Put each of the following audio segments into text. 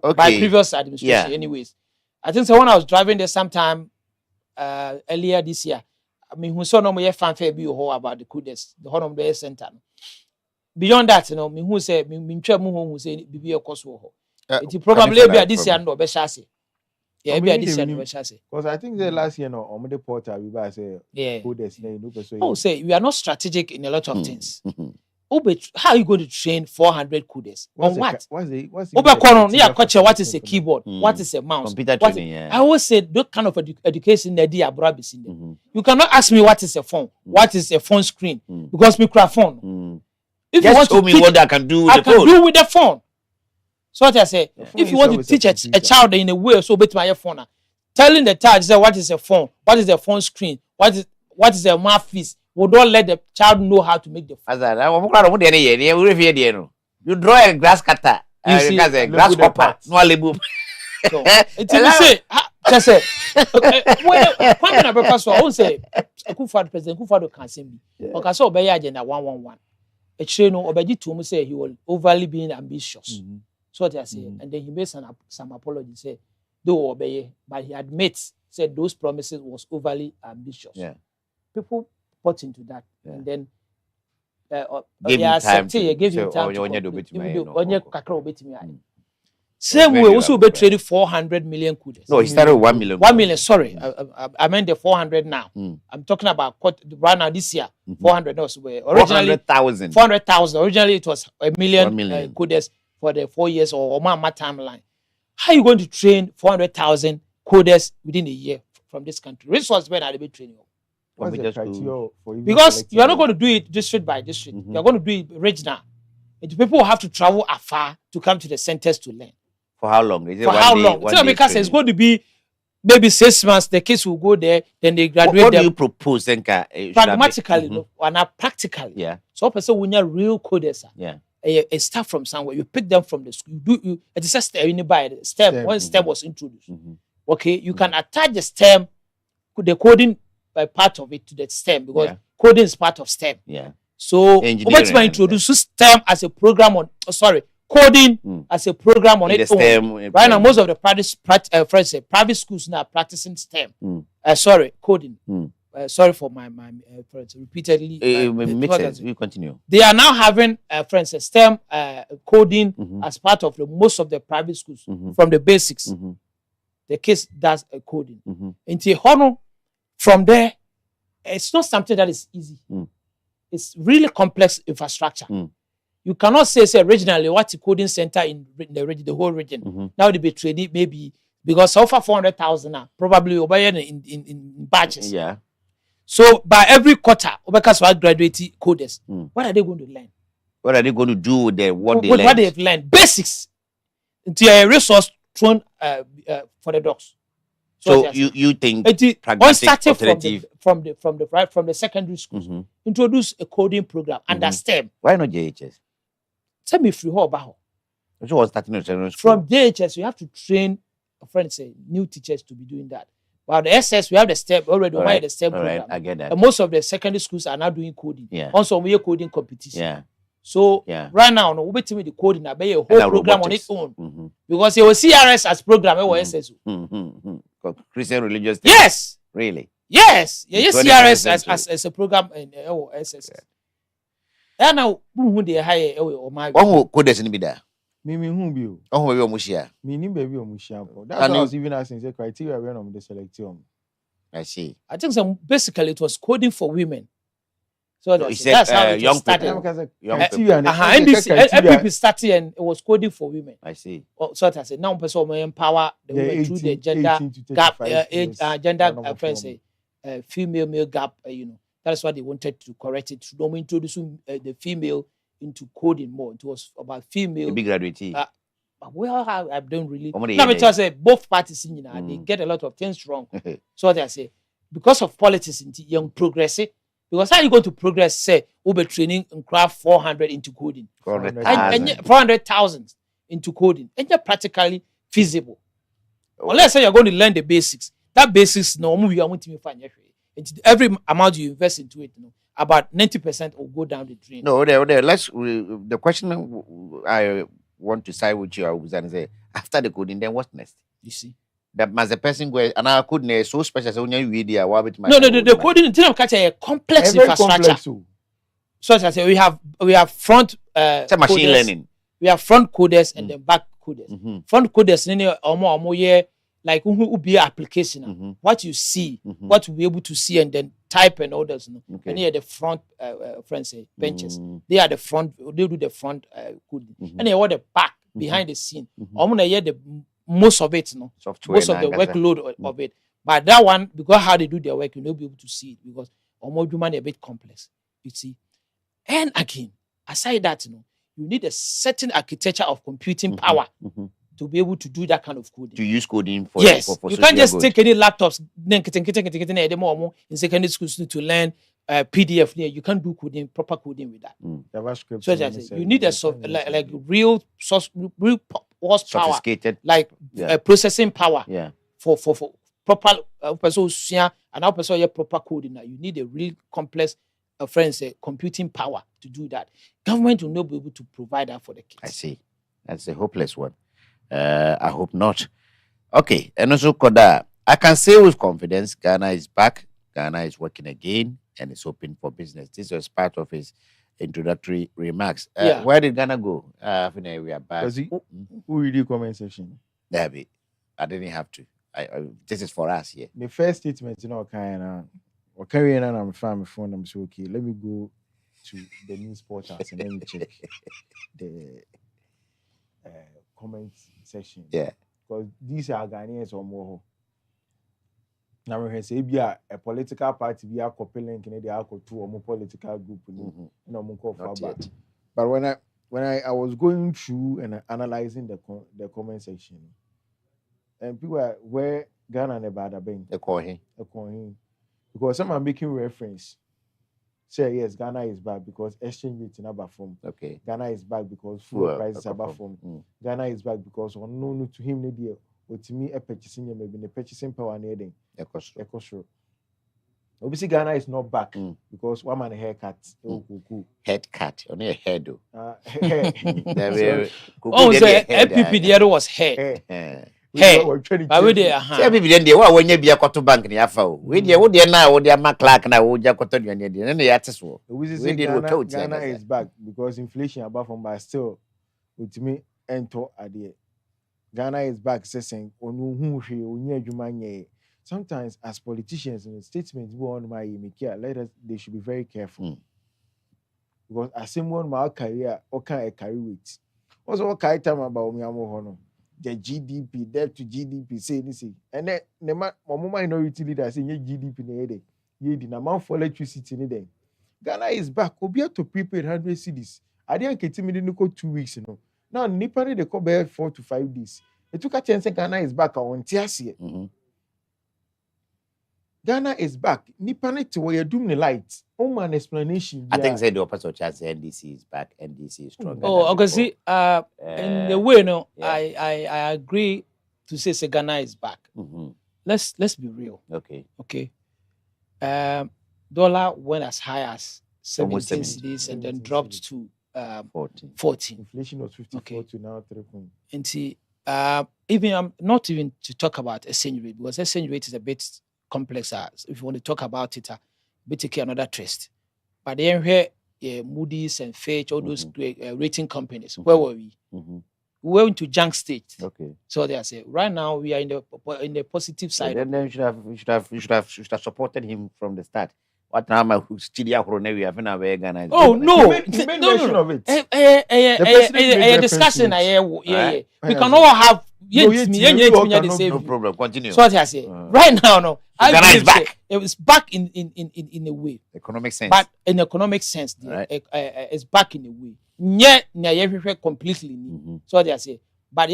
by previous administration. Anyways, I think so when I was driving there sometime earlier this year, I mean, who saw no more fanfare be about the CODES, the Honor Bay Center. Beyond that, me who say me who say be a cost war. It probably be this year no be chassis. Yeah, be this year no be chassis. Because I think the last year no on the portal we buy say CODES no say we are not strategic in a lot of things. How are you going to train 400 CODES? On what? What is a keyboard? What is a mouse? I always say those kind of education you cannot ask me what is a phone, what is a phone screen, because microphone. If you want to teach, what I can do with the phone. So what I say, if you want to teach a child in a way, so bet my phone, telling the child say what is a phone, what is a phone screen, what is a mouthpiece. We don't let the child know how to make the phone. You draw a grass cutter, a grasshopper, no label. So you say, just say, when I breakfast, I won't say, President Kufado can send me. Okay, so obey agenda 111. A trainer obey to say he will overly being ambitious. So what I say, and then he made some apology, say, do obey, but he admits, said those promises was overly ambitious. Yeah. People put into that, and then give him time same way also be trading 400 million CODES. No, he started 1 million. 1 million, sorry. I meant the 400 now. I'm talking about right now this year. 400 no, so originally 400,000. 400,000. Originally it was a million CODES for the 4 years or more timeline. How are you going to train 400,000 CODES within a year from this country? Resource when are they training? Because you are not going to do it district by district. You are going to do it regional. And people have to travel afar to come to the centers to learn. For how long? For how long? Because it's going to be maybe 6 months. The kids will go there, then they graduate. What do you propose, Zenka? Pragmatically, and practically. Yeah. So, person when you're real coders, a staff from somewhere, you pick them from the school. It is a STEM. You buy the STEM. When STEM was introduced, okay, you can attach the STEM, the coding part of it to the STEM because coding is part of STEM. Yeah. So, let's introduce STEM as a program on. Coding as a program on its own. Right now, most of the private schools now are practicing STEM. Coding. Sorry for my friends repeatedly. We continue. They are now having STEM coding as part of most of the private schools from the basics. The kids does coding. Into honor from there, it's not something that is easy. It's really complex infrastructure. You cannot say originally what's the coding center in the whole region. Now they be trading maybe because so far 400,000 now probably over in batches. Yeah. So by every quarter, because we graduate coders, what are they going to learn? What are they going to do with what they've learned? Basics into a resource thrown for the dogs. So you think starting from the secondary schools, introduce a coding program under STEM. Why not JHS? Tell me free about from JHS, you have to train new teachers to be doing that. But the SS, we have the STEM already. The STEM program. I get that. And most of the secondary schools are now doing coding. Yeah. Also, we are coding competition. Yeah. So right now, no, we be the coding. I be a whole program on its own because it was CRS as program. It was SS. Christian religious. Yes. Really. Yes. Yeah. CRS as a program in SS. And now, who they hire? Oh my. One who could be there. Me who be you? Oh, we are Mushia. Me baby or Mushia. That's what I was even asking the criteria when on the selection. I see. I think basically it was coding for women. So that's how it started. NPP started and it was coding for women. I see. So I said now person will empower the women through the gender female male gap. That's why they wanted to correct it. To introduce the female into coding more. It was about female. Big graduate. Well, I don't really. Now, because both parties, they get a lot of things wrong. So they say because of politics, young progressive. Because how are you going to progress? Say, Uber training and craft 400 into coding, 400,000 into coding, and you're practically feasible. Unless you're going to learn the basics. That basics, no, we are going to find every amount you invest into it, about 90% will go down the drain. No, let's. The question want to side with you and say, after the coding, then what's next? You see. That as a person go and I couldn't so special so when you read No, the coding in terms of catch a complex infrastructure. So as I say, we have front machine learning. We have front coders and then back coders. Front coders in like who be application. What you see, what you be able to see and then type and others. And here the front friends say benches. They are the front, they do the front coding. And they what the back behind the scene. The most of it, software most of the workload of it. But that one, because how they do their work, you will be able to see it because almost human a bit complex. You see. And again, aside that, you need a certain architecture of computing power to be able to do that kind of coding. To use coding for you can't just take any laptops in secondary schools to learn PDF. You can't do coding, proper coding with that. JavaScript. So just you need a like real horsepower, like processing power. Yeah. For proper person and how person proper coding. You need a real complex computing power to do that. Government will not be able to provide that for the kids. I see. That's a hopeless one. I hope not. Okay, and also Koda, I can say with confidence, Ghana is back. Ghana is working again and it's open for business. This was part of his introductory remarks. Where did Ghana go? We are back. Who read the comment section? David, I didn't have to. This is for us here. The first statement, carrying on, I'm fine, my phone. I'm so okay. Let me go to the news portals and let me check the comment section. Yeah, because these are Ghanaians or more. Now we say a political party be a compelling Canadian alcohol to or more political group. But when I was going through and analyzing the comment section, and people are where Ghana and Nevada being a coin. Because some are making reference. Say yes, Ghana is back because exchange rate in our form. Okay. Ghana is back because food prices are back from. Ghana is back because unknown to him nedia or to me a purchasing maybe the purchasing power near them. Ecoshore. Obviously Ghana is not back because one man haircut. Head cut, only a head though. Oh, say LPP the other was hair. Hey, I would then they were when you be a cotton bank in Yafo. We dear, what dear now, what dear McClark now, what dear cotton and the artist will. Ghana is back because inflation above from by still with me enter idea. Ghana is back saying, sometimes as politicians and statements go on my they should be very careful. Because as someone my career or can carry weight. Also, what kind of time about me the GDP, debt to GDP, say this, and then the minority leaders say GDP ne ye the amount for electricity ne then. Ghana is back. Obia to prepaid 100 cedis. I didn't get me 2 weeks, Now Nipani they come back 4 to 5 days. It took a chance Ghana is back on Tiasia. Ghana is back. Nipani to where you're doing the lights. An explanation. I think say the opposite chance NDC is back. NDC is stronger. Oh, okay. See, in the way, I agree to say Ghana is back. Let's be real. Okay. Dollar went as high as 17 cedis and then dropped to 14. Inflation was 54 to now 3. And see, even I'm not even to talk about exchange rate because exchange rate is a bit complex. If you want to talk about it, we take another trust. But then here, Moody's and Fitch, all those rating companies, where were we? We were into junk state. Okay. So they say right now we are in the positive side. Then you should have supported him from the start. What now my studio we have now Ghana. Oh no, he made mention of it. A discussion. We can all have. No problem. Continue. So what I say right now, no. Ghana is back. It was back in a way. Economic sense. But in economic sense, it's back in a way. Yeah, completely. So what I say. But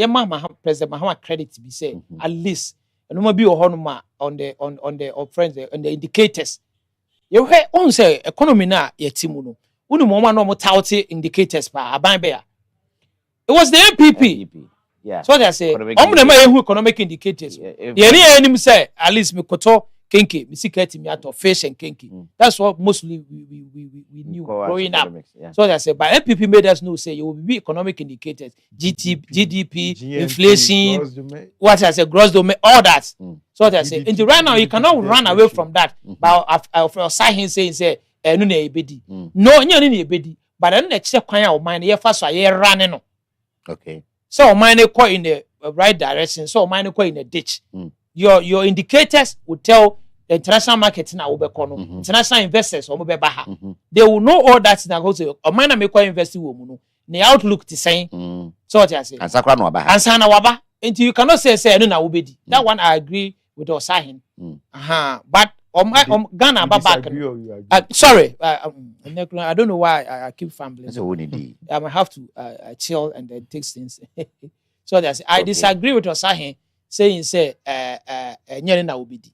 President Mahama credit to be said at least. And no be on the indicators. You hear on say economy na yetimuno. Unu mo no mo tauti indicators pa aban be ya. It was the MPP. Yeah. So they say, economic indicators. Yeah, ni say at least me koto kenke, me see me out of fish and kenke. That's what mostly we knew growing up. Yeah. So I said, but MPP made us know say you will be economic indicators, GDP, GNP, inflation, gross domain. what I said, gross domain, all that. So I say, and right now you cannot run away from that. But I saw him saying, say, no, no, ebedi. No, no, ebedi. But I don't check when your mind, you first are running. No. Okay. So mine go in the right direction. So mine go in the ditch. Your indicators will tell the international market now international investors or they will know all that now. Go say, or mine make invest in the outlook to saying. So what I say. And Sakra no aba. And sana waba. Until you cannot say no na ubedi. That one I agree with Osahin. But Ghana back. Sorry, I don't know why I keep fumbling. That's a woody. I might have to chill and then take things. So that's I disagree with Osahin saying say nyere na ubedi.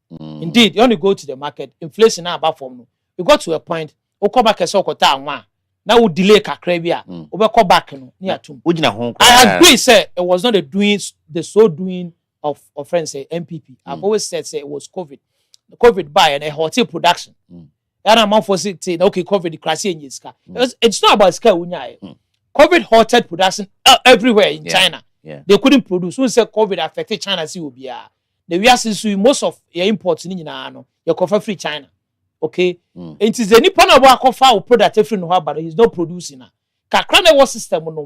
Indeed, you only go to the market. Inflation now about form. You got to a point. O come back so kota anwa. Now we delay kakra bia. O be come back no near to. I agree say it was not the sole doing of friends say MPP. I've always said say it was COVID by and a hotel production. And I'm on for saying okay COVID the crash in ska. It's not about ska unya. COVID halted production everywhere in China. Yeah. They couldn't produce. When say COVID affected China see obia. The we are most of your imports in no you cover free China. Okay? It is any pan of our product free no but he's not producing. Kakra was system no